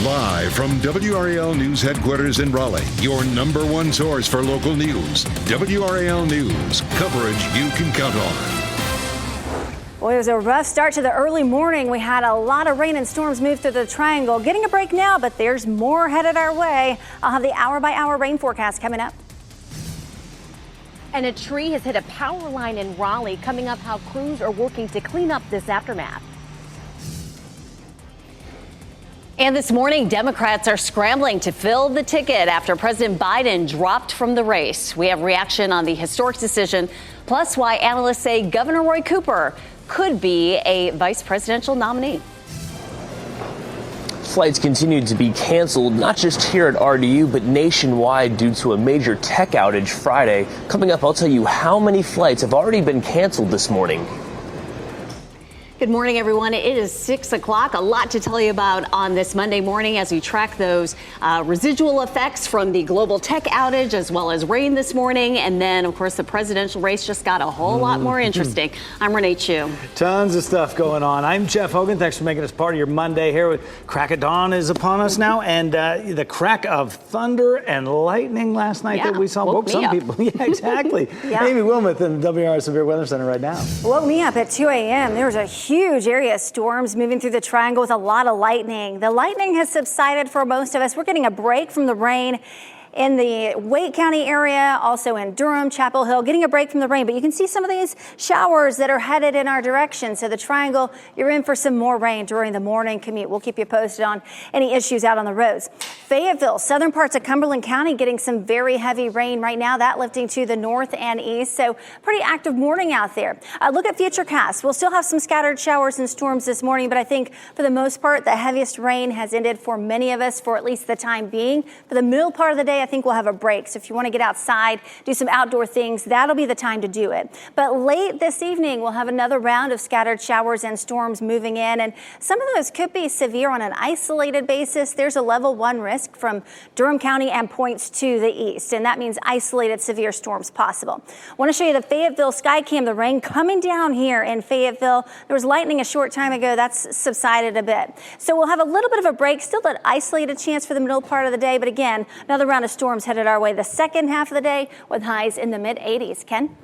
Live from WRAL News Headquarters in Raleigh, your number one source for local news. WRAL News, coverage you can count on. Well, it was a rough start to the early morning. We had a lot of rain and storms move through the triangle. Getting a break now, but there's more headed our way. I'll have the hour-by-hour rain forecast coming up. And a tree has hit a power line in Raleigh. Coming up, how crews are working to clean up this aftermath. And this morning, Democrats are scrambling to fill the ticket after President Biden dropped from the race. We have reaction on the historic decision, plus why analysts say Governor Roy Cooper could be a vice presidential nominee. Flights continued to be canceled, not just here at RDU, but nationwide due to a major tech outage Friday. Coming up, I'll tell you how many flights have already been canceled this morning. Good morning, everyone. It is 6 o'clock. A lot to tell you about on this Monday morning as we track those residual effects from the global tech outage as well as rain this morning. And then, of course, the presidential race just got a whole lot more interesting. I'm Renee Chu. Tons of stuff going on. I'm Jeff Hogan. Thanks for making us part of your Monday here. With Crack of Dawn is upon us now. And the crack of thunder and lightning last night that we saw woke some people. Yeah, exactly. Amy Wilmoth in the WRAL Severe Weather Center right now. Woke me up at 2 a.m. There was a huge area of storms moving through the triangle with a lot of lightning. The lightning has subsided for most of us. We're getting a break from the rain in the Wake County area, also in Durham, Chapel Hill, getting a break from the rain. But you can see some of these showers that are headed in our direction. So the triangle, you're in for some more rain during the morning commute. We'll keep you posted on any issues out on the roads. Fayetteville, southern parts of Cumberland County, getting some very heavy rain right now. That lifting to the north and east. So pretty active morning out there. Look at futurecasts. We'll still have some scattered showers and storms this morning, but I think for the most part, the heaviest rain has ended for many of us for at least the time being. For the middle part of the day, I think we'll have a break. So if you want to get outside, do some outdoor things, that'll be the time to do it. But late this evening, we'll have another round of scattered showers and storms moving in. And some of those could be severe on an isolated basis. There's a level 1 risk from Durham County and points to the east. And that means isolated severe storms possible. I want to show you the Fayetteville sky cam, the rain coming down here in Fayetteville. There was lightning a short time ago. That's subsided a bit. So we'll have a little bit of a break, still that isolated chance for the middle part of the day. But again, another round of storms headed our way the second half of the day with highs in the mid-80s. Ken?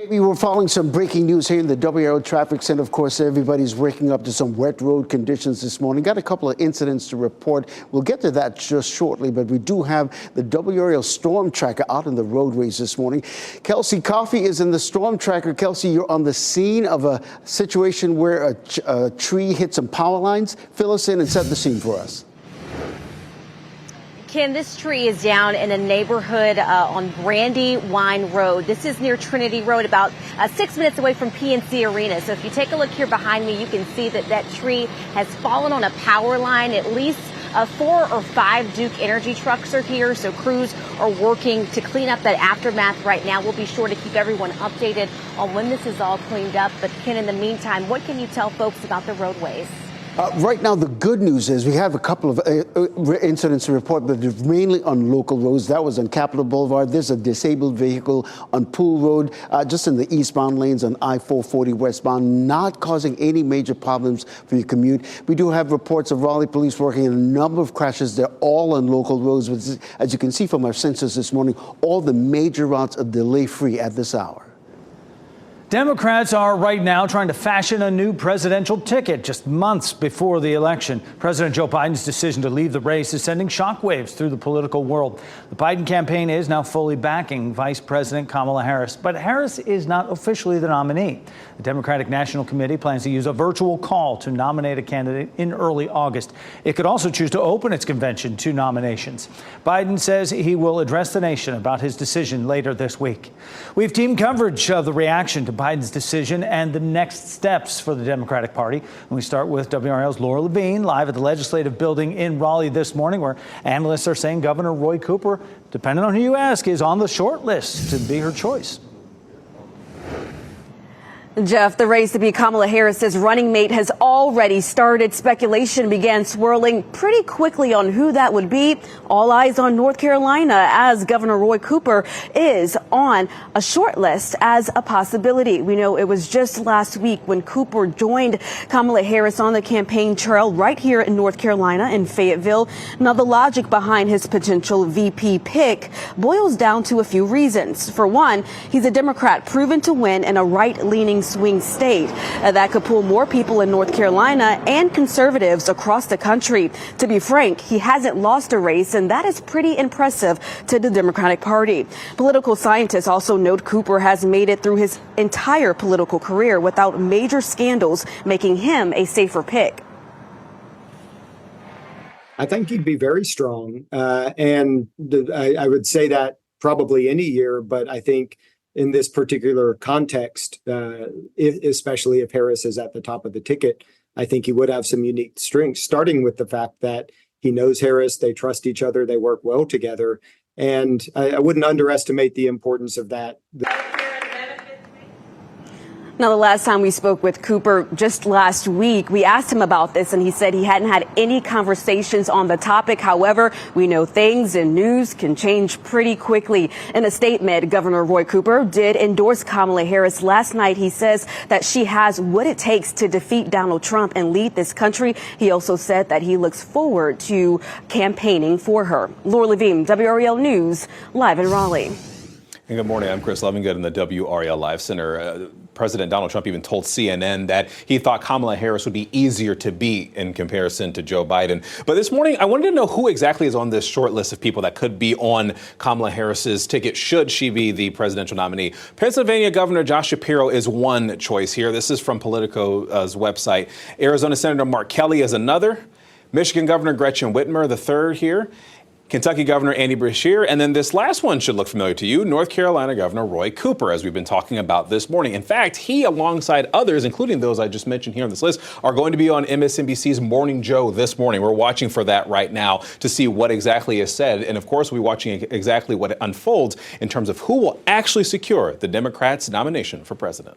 We were following some breaking news here in the WRAL Traffic Center. Of course, everybody's waking up to some wet road conditions this morning. Got a couple of incidents to report. We'll get to that just shortly, but we do have the WRAL Storm Tracker out on the roadways this morning. Kelsey Coffey is in the Storm Tracker. Kelsey, you're on the scene of a situation where a tree hit some power lines. Fill us in and set the scene for us. Ken, this tree is down in a neighborhood on Brandywine Road. This is near Trinity Road, about 6 minutes away from PNC Arena. So if you take a look here behind me, you can see that that tree has fallen on a power line. At least 4 or 5 Duke Energy trucks are here, so crews are working to clean up that aftermath right now. We'll be sure to keep everyone updated on when this is all cleaned up. But Ken, in the meantime, what can you tell folks about the roadways? Right now, the good news is we have a couple of incidents to report, but they're mainly on local roads. That was on Capitol Boulevard. There's a disabled vehicle on Pool Road, just in the eastbound lanes on I-440 westbound, not causing any major problems for your commute. We do have reports of Raleigh police working on a number of crashes. They're all on local roads. As you can see from our census this morning, all the major routes are delay-free at this hour. Democrats are right now trying to fashion a new presidential ticket just months before the election. President Joe Biden's decision to leave the race is sending shockwaves through the political world. The Biden campaign is now fully backing Vice President Kamala Harris, but Harris is not officially the nominee. The Democratic National Committee plans to use a virtual call to nominate a candidate in early August. It could also choose to open its convention to nominations. Biden says he will address the nation about his decision later this week. We have team coverage of the reaction to Biden's decision and the next steps for the Democratic Party. And we start with WRAL's Laura Levine live at the Legislative Building in Raleigh this morning, where analysts are saying Governor Roy Cooper, depending on who you ask, is on the short list to be her choice. Jeff, the race to be Kamala Harris's running mate has already started. Speculation began swirling pretty quickly on who that would be. All eyes on North Carolina as Governor Roy Cooper is on a short list as a possibility. We know it was just last week when Cooper joined Kamala Harris on the campaign trail right here in North Carolina in Fayetteville. Now, the logic behind his potential VP pick boils down to a few reasons. For one, he's a Democrat proven to win in a right-leaning swing state that could pull more people in North Carolina and conservatives across the country. To be frank, he hasn't lost a race, and that is pretty impressive to the Democratic Party. Political scientists also note Cooper has made it through his entire political career without major scandals, making him a safer pick. I think he'd be very strong, and I would say that probably any year, but I think in this particular context, especially if Harris is at the top of the ticket, I think he would have some unique strengths, starting with the fact that he knows Harris, they trust each other, they work well together, and I wouldn't underestimate the importance of that. Now, the last time we spoke with Cooper just last week, we asked him about this, and he said he hadn't had any conversations on the topic. However, we know things and news can change pretty quickly. In a statement, Governor Roy Cooper did endorse Kamala Harris last night. He says that she has what it takes to defeat Donald Trump and lead this country. He also said that he looks forward to campaigning for her. Laura Levine, WRAL News, live in Raleigh. And good morning. I'm Chris Lovingood in the WRAL Live Center. President Donald Trump even told CNN that he thought Kamala Harris would be easier to beat in comparison to Joe Biden. But this morning, I wanted to know who exactly is on this short list of people that could be on Kamala Harris's ticket should she be the presidential nominee. Pennsylvania Governor Josh Shapiro is one choice here. This is from Politico's website. Arizona Senator Mark Kelly is another. Michigan Governor Gretchen Whitmer, the third here. Kentucky Governor Andy Beshear, and then this last one should look familiar to you, North Carolina Governor Roy Cooper, as we've been talking about this morning. In fact, he, alongside others, including those I just mentioned here on this list, are going to be on MSNBC's Morning Joe this morning. We're watching for that right now to see what exactly is said. And of course, we're watching exactly what unfolds in terms of who will actually secure the Democrats' nomination for president.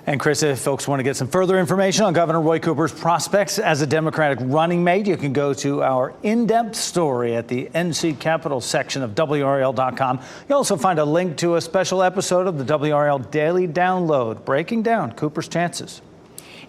And Chris, if folks want to get some further information on Governor Roy Cooper's prospects as a Democratic running mate, you can go to our in-depth story at the NC Capitol section of WRAL.com. You'll also find a link to a special episode of the WRAL Daily Download, breaking down Cooper's chances.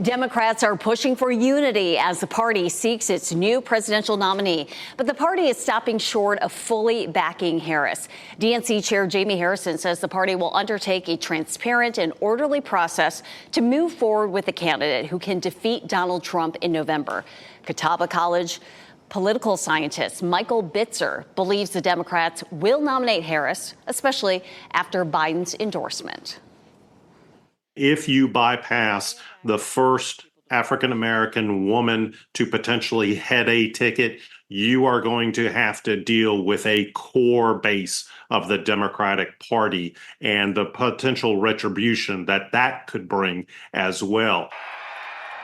Democrats are pushing for unity as the party seeks its new presidential nominee. But the party is stopping short of fully backing Harris. DNC Chair Jamie Harrison says the party will undertake a transparent and orderly process to move forward with a candidate who can defeat Donald Trump in November. Catawba College political scientist Michael Bitzer believes the Democrats will nominate Harris, especially after Biden's endorsement. If you bypass the first African-American woman to potentially head a ticket, you are going to have to deal with a core base of the Democratic Party and the potential retribution that that could bring as well.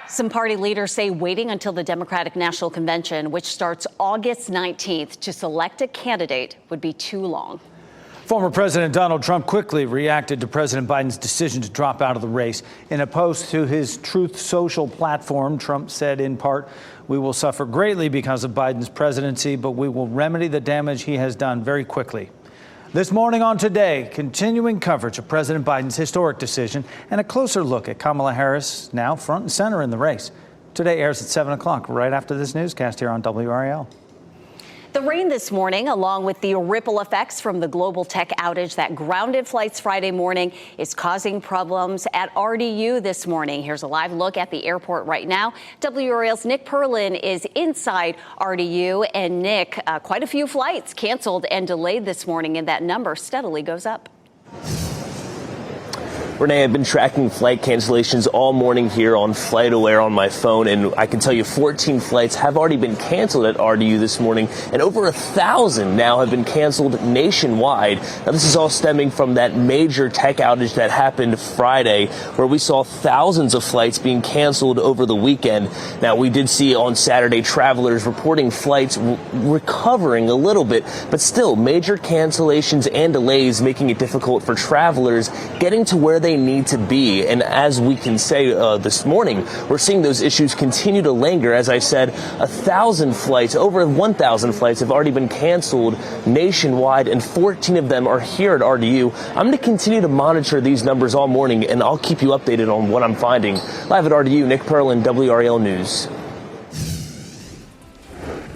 Some party leaders say waiting until the Democratic National Convention, which starts August 19th, to select a candidate would be too long. Former President Donald Trump quickly reacted to President Biden's decision to drop out of the race. In a post to his Truth Social platform, Trump said in part, "We will suffer greatly because of Biden's presidency, but we will remedy the damage he has done very quickly." This morning on Today, continuing coverage of President Biden's historic decision and a closer look at Kamala Harris, now front and center in the race. Today airs at 7 o'clock, right after this newscast here on WRAL. The rain this morning, along with the ripple effects from the global tech outage that grounded flights Friday morning, is causing problems at RDU this morning. Here's a live look at the airport right now. WRAL's Nick Perlin is inside RDU. And Nick, quite a few flights canceled and delayed this morning, and that number steadily goes up. Renee, I've been tracking flight cancellations all morning here on FlightAware on my phone, and I can tell you 14 flights have already been canceled at RDU this morning, and over 1,000 now have been canceled nationwide. Now, this is all stemming from that major tech outage that happened Friday, where we saw thousands of flights being canceled over the weekend. Now, we did see on Saturday travelers reporting flights recovering a little bit, but still major cancellations and delays making it difficult for travelers getting to where they they need to be. And as we can say this morning, we're seeing those issues continue to linger. As I said, 1,000 flights, over 1,000 flights have already been canceled nationwide, and 14 of them are here at RDU. I'm going to continue to monitor these numbers all morning, and I'll keep you updated on what I'm finding. Live at RDU, Nick Perlin, WRAL News.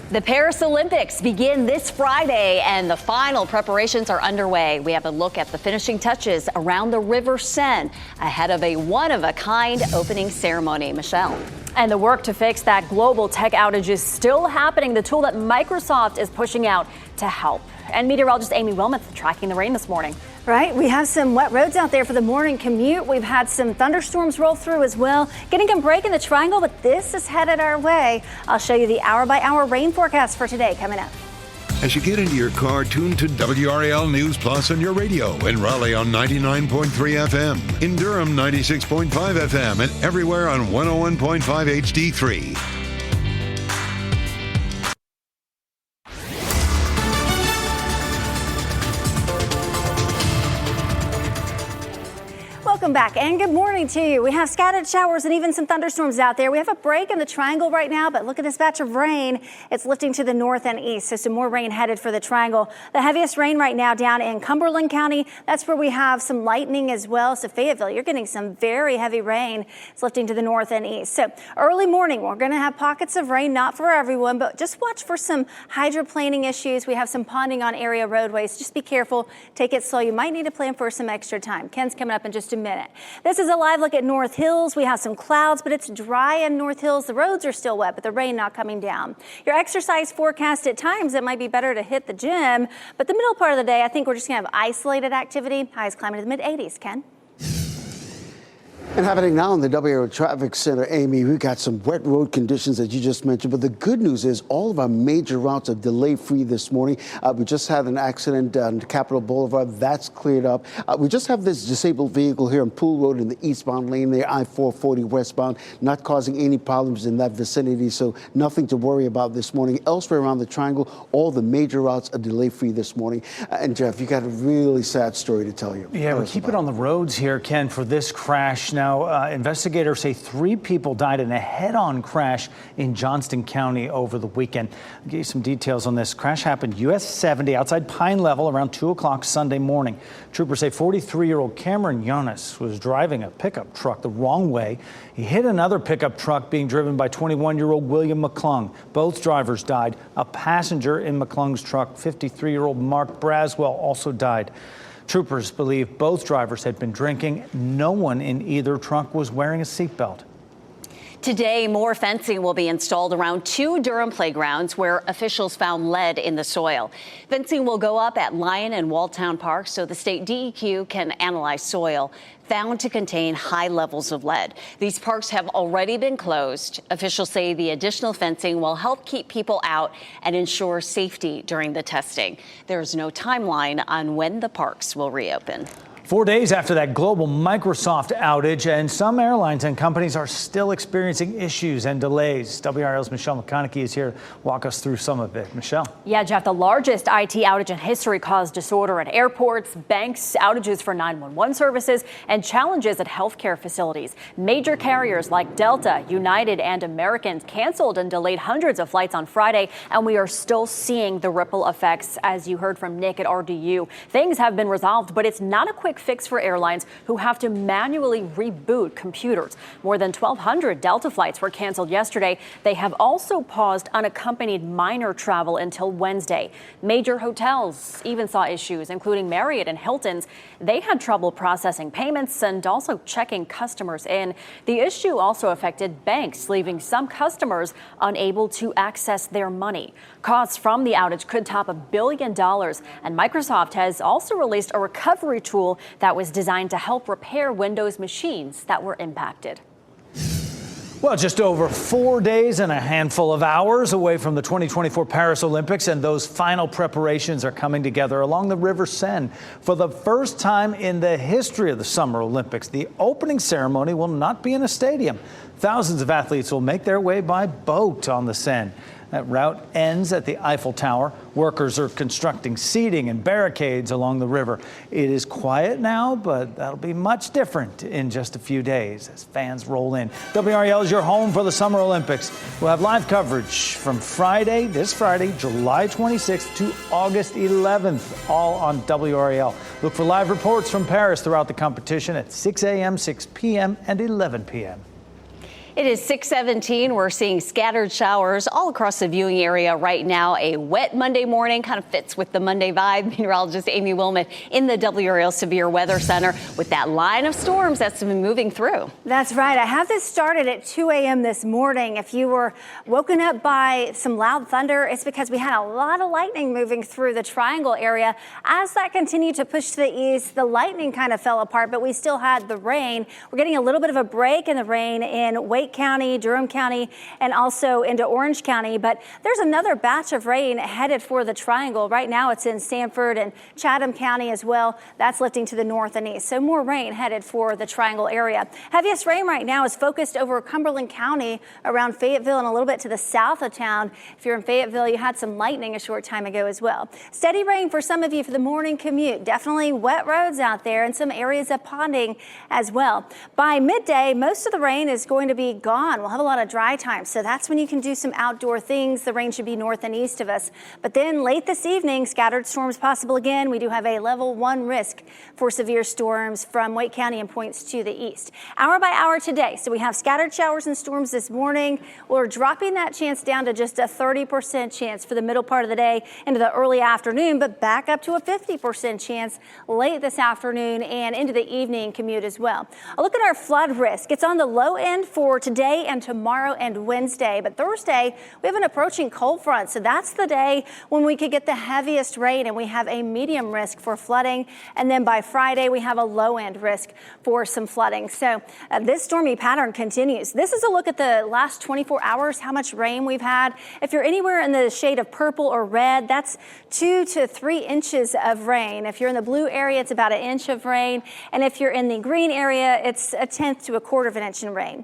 The Paris Olympics begin this Friday, and the final preparations are underway. We have a look at the finishing touches around the River Seine ahead of a one-of-a-kind opening ceremony. Michelle. And the work to fix that global tech outage is still happening. The tool that Microsoft is pushing out to help. And meteorologist Amy Wilmoth tracking the rain this morning. Right, we have some wet roads out there for the morning commute. We've had some thunderstorms roll through as well. Getting a break in the triangle, but this is headed our way. I'll show you the hour-by-hour rain forecast for today coming up. As you get into your car, tune to WRAL News Plus on your radio. In Raleigh on 99.3 FM. In Durham, 96.5 FM. And everywhere on 101.5 HD3. Welcome back and good morning to you. We have scattered showers and even some thunderstorms out there. We have a break in the triangle right now, but look at this batch of rain. It's lifting to the north and east, so some more rain headed for the triangle. The heaviest rain right now down in Cumberland County. That's where we have some lightning as well. So Fayetteville, you're getting some very heavy rain. It's lifting to the north and east. So early morning, we're going to have pockets of rain, not for everyone, but just watch for some hydroplaning issues. We have some ponding on area roadways. Just be careful. Take it slow. You might need to plan for some extra time. Ken's coming up in just a minute. This is a live look at North Hills. We have some clouds, but it's dry in North Hills. The roads are still wet, but the rain not coming down. Your exercise forecast at times, it might be better to hit the gym, but the middle part of the day, I think we're just going to have isolated activity. Highs climbing to the mid-80s. Ken? And happening now in the WRAL Traffic Center, Amy, we've got some wet road conditions that you just mentioned. But the good news is all of our major routes are delay-free this morning. We just had an accident on Capitol Boulevard. That's cleared up. We just have this disabled vehicle here on Pool Road in the eastbound lane there, I-440 westbound, not causing any problems in that vicinity. So nothing to worry about this morning. Elsewhere around the triangle, all the major routes are delay-free this morning. And Jeff, you got a really sad story to tell you. Yeah, we keep it on the roads here, Ken, for this crash. Now, investigators say 3 people died in a head-on crash in Johnston County over the weekend. I'll give you some details on this. Crash happened US 70 outside Pine Level around 2 o'clock Sunday morning. Troopers say 43-year-old Cameron Yonis was driving a pickup truck the wrong way. He hit another pickup truck being driven by 21-year-old William McClung. Both drivers died. A passenger in McClung's truck, 53-year-old Mark Braswell, also died. Troopers believe both drivers had been drinking. No one in either truck was wearing a seatbelt. Today, more fencing will be installed around 2 Durham playgrounds where officials found lead in the soil. Fencing will go up at Lyon and Waldtown Parks so the state DEQ can analyze soil found to contain high levels of lead. These parks have already been closed. Officials say the additional fencing will help keep people out and ensure safety during the testing. There is no timeline on when the parks will reopen. 4 days after that global Microsoft outage, and some airlines and companies are still experiencing issues and delays. WRAL's Michelle McConaughey is here to walk us through some of it. Michelle. Yeah, Jeff, the largest IT outage in history caused disorder at airports, banks, outages for 911 services, and challenges at healthcare facilities. Major carriers like Delta, United, and American canceled and delayed hundreds of flights on Friday, and we are still seeing the ripple effects, as you heard from Nick at RDU. Things have been resolved, but it's not a quick fix for airlines who have to manually reboot computers. More than 1,200 Delta flights were canceled yesterday. They have also paused unaccompanied minor travel until Wednesday. Major hotels even saw issues, including Marriott and Hilton's. They had trouble processing payments and also checking customers in. The issue also affected banks, leaving some customers unable to access their money. Costs from the outage could top $1 billion, and Microsoft has also released a recovery tool that was designed to help repair Windows machines that were impacted. Well, just over 4 days and a handful of hours away from the 2024 Paris Olympics, and those final preparations are coming together along the River Seine. For the first time in the history of the Summer Olympics, the opening ceremony will not be in a stadium. Thousands of athletes will make their way by boat on the Seine. That route ends at the Eiffel Tower. Workers are constructing seating and barricades along the river. It is quiet now, but that'll be much different in just a few days as fans roll in. WRAL is your home for the Summer Olympics. We'll have live coverage from this Friday, July 26th to August 11th, all on WRAL. Look for live reports from Paris throughout the competition at 6 a.m., 6 p.m., and 11 p.m. It is 6:17. We're seeing scattered showers all across the viewing area right now. A wet Monday morning kind of fits with the Monday vibe. Meteorologist Amy Wilmot in the WRAL Severe Weather Center with that line of storms that's been moving through. That's right. I have this started at 2 a.m. this morning. If you were woken up by some loud thunder, it's because we had a lot of lightning moving through the Triangle area. As that continued to push to the east, the lightning kind of fell apart, but we still had the rain. We're getting a little bit of a break in the rain in Wake County, Durham County, and also into Orange County. But there's another batch of rain headed for the Triangle. Right now it's in Sanford and Chatham County as well. That's lifting to the north and east. So more rain headed for the Triangle area. Heaviest rain right now is focused over Cumberland County around Fayetteville and a little bit to the south of town. If you're in Fayetteville, you had some lightning a short time ago as well. Steady rain for some of you for the morning commute. Definitely wet roads out there and some areas of ponding as well. By midday, most of the rain is going to be gone. We'll have a lot of dry time, so that's when you can do some outdoor things. The rain should be north and east of us. But then late this evening, scattered storms possible again. We do have a level 1 risk for severe storms from Wake County and points to the east. Hour by hour today, so we have scattered showers and storms this morning. We're dropping that chance down to just a 30% chance for the middle part of the day into the early afternoon, but back up to a 50% chance late this afternoon and into the evening commute as well. A look at our flood risk. It's on the low end for today and tomorrow and Wednesday, but Thursday we have an approaching cold front, so that's the day when we could get the heaviest rain and we have a medium risk for flooding. And then by Friday we have a low end risk for some flooding. So this stormy pattern continues. This is a look at the last 24 hours, how much rain we've had. If you're anywhere in the shade of purple or red, that's 2 to 3 inches of rain. If you're in the blue area, it's about 1 inch of rain, and if you're in the green area, it's 1/10 to 1/4 of an inch in rain.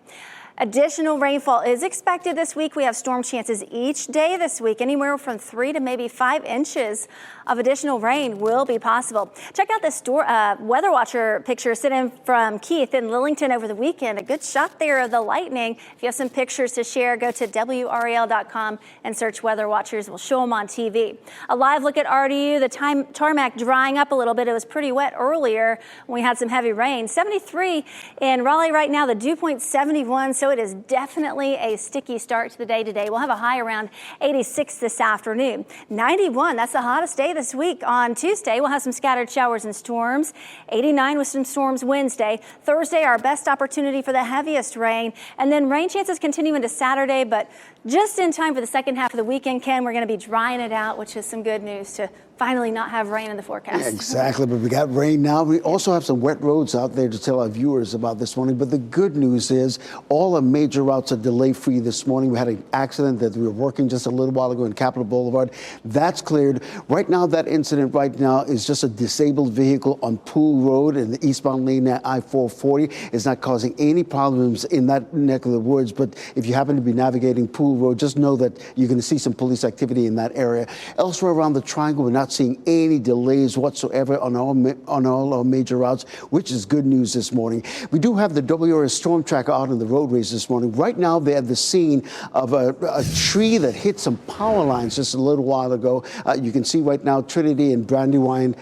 Additional rainfall is expected this week. We have storm chances each day this week. Anywhere from 3 to maybe 5 inches of additional rain will be possible. Check out this Weather Watcher picture sent in from Keith in Lillington over the weekend. A good shot there of the lightning. If you have some pictures to share, go to WRAL.com and search Weather Watchers. We'll show them on TV. A live look at RDU. The tarmac drying up a little bit. It was pretty wet earlier when we had some heavy rain. 73 in Raleigh right now. The dew point 71. So it is definitely a sticky start to the day today. We'll have a high around 86 this afternoon. 91, that's the hottest day this week. On Tuesday, we'll have some scattered showers and storms. 89 with some storms Wednesday. Thursday, our best opportunity for the heaviest rain. And then rain chances continue into Saturday, but just in time for the second half of the weekend, Ken, we're going to be drying it out, which is some good news to finally not have rain in the forecast. Yeah, exactly, but we got rain now. We also have some wet roads out there to tell our viewers about this morning. But the good news is all our major routes are delay-free this morning. We had an accident that we were working just a little while ago in Capitol Boulevard. That's cleared. Right now, that incident right now is just a disabled vehicle on Pool Road in the eastbound lane at I-440. It's not causing any problems in that neck of the woods. But if you happen to be navigating Pool Road, just know that you're going to see some police activity in that area. Elsewhere around the Triangle, we're not seeing any delays whatsoever on all our major routes, which is good news this morning. We do have the WRAL storm tracker out on the roadways this morning. Right now, they're at the scene of a tree that hit some power lines just a little while ago. You can see right now Trinity and Brandywine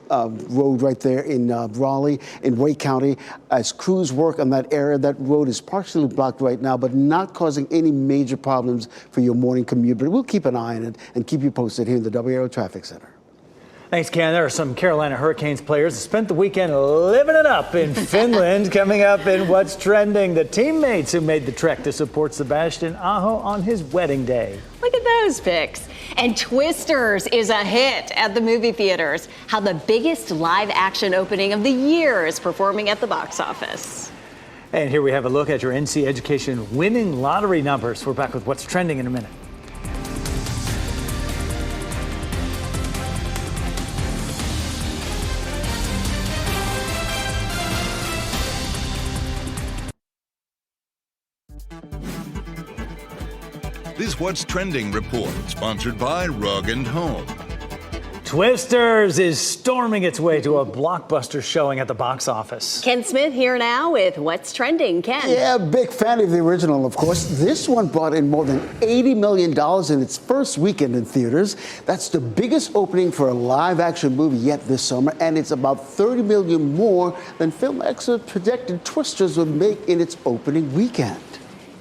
Road right there in Raleigh, in Wake County. As crews work on that area, that road is partially blocked right now, but not causing any major problems for your morning commute. But we'll keep an eye on it and keep you posted here in the WRAL Traffic Center. Thanks, Ken. There are some Carolina Hurricanes players that spent the weekend living it up in Finland. Coming up in What's Trending, the teammates who made the trek to support Sebastian Aho on his wedding day. Look at those pics. And Twisters is a hit at the movie theaters. How the biggest live action opening of the year is performing at the box office. And here we have a look at your NC Education winning lottery numbers. We're back with What's Trending in a minute. this What's Trending report, sponsored by Rug & Home. Twisters is storming its way to a blockbuster showing at the box office. Ken Smith here now with What's Trending. Ken. Yeah, big fan of the original, of course. This one brought in more than $80 million in its first weekend in theaters. That's the biggest opening for a live-action movie yet this summer, and it's about $30 million more than film experts projected Twisters would make in its opening weekend.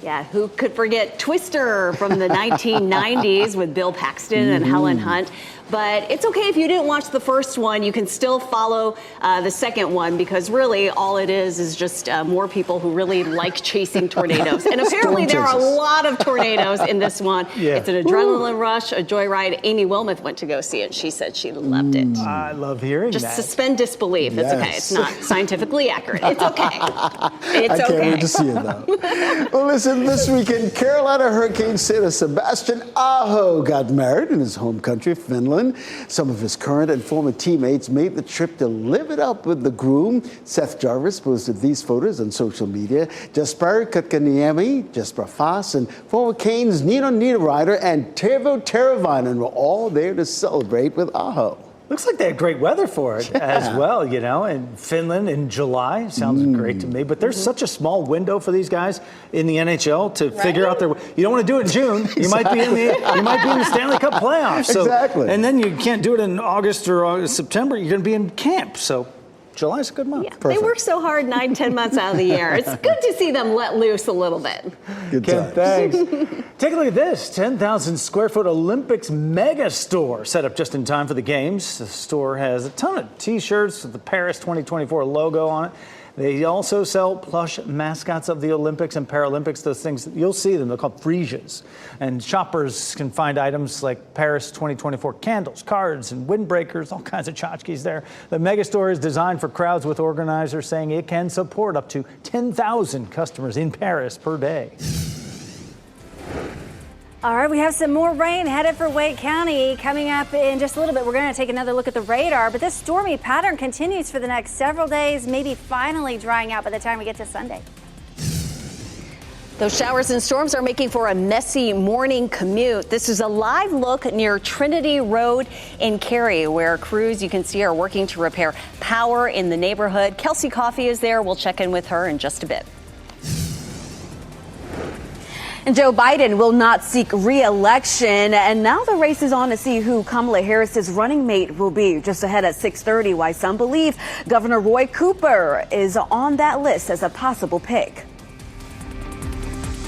Yeah, who could forget Twister from the 1990s with Bill Paxton and Helen Hunt? But it's okay if you didn't watch the first one. You can still follow the second one, because really all it is just more people who really like chasing tornadoes. And apparently there are a lot of tornadoes in this one. Yeah. It's an adrenaline rush, a joyride. Amy Wilmoth went to go see it. She said she loved it. I love hearing that. Just suspend disbelief. Yes. It's okay. It's not scientifically accurate. It's okay. It's I can't wait to see it though. Well, listen, this weekend, Carolina Hurricane Center Sebastian Aho got married in his home country, Finland. Some of his current and former teammates made the trip to live it up with the groom. Seth Jarvis posted these photos on social media. Jesper Kotkaniemi, Jesper Foss, and former Canes Nino Niederreiter and Teuvo Teravainen were all there to celebrate with Aho. Looks like they had great weather for it as well, you know, in Finland in July. Sounds great to me. But there's such a small window for these guys in the NHL to figure out their. You don't want to do it in June. You might be in the Stanley Cup playoffs. So, exactly. And then you can't do it in August or September. You're going to be in camp. So July's a good month. Yeah, they work so hard 9-10 months out of the year. It's good to see them let loose a little bit. Good times. Thanks. Take a look at this 10,000 square foot Olympics mega store set up just in time for the games. The store has a ton of T-shirts with the Paris 2024 logo on it. They also sell plush mascots of the Olympics and Paralympics. Those things, you'll see them. They're called freesias. And shoppers can find items like Paris 2024 candles, cards, and windbreakers, all kinds of tchotchkes there. The mega store is designed for crowds, with organizers saying it can support up to 10,000 customers in Paris per day. All right, we have some more rain headed for Wake County coming up in just a little bit. We're going to take another look at the radar, but this stormy pattern continues for the next several days, maybe finally drying out by the time we get to Sunday. Those showers and storms are making for a messy morning commute. This is a live look near Trinity Road in Cary, where crews, you can see, are working to repair power in the neighborhood. Kelsey Coffey is there. We'll check in with her in just a bit. And Joe Biden will not seek re-election, and now the race is on to see who Kamala Harris's running mate will be. Just ahead at 6:30, why some believe Governor Roy Cooper is on that list as a possible pick.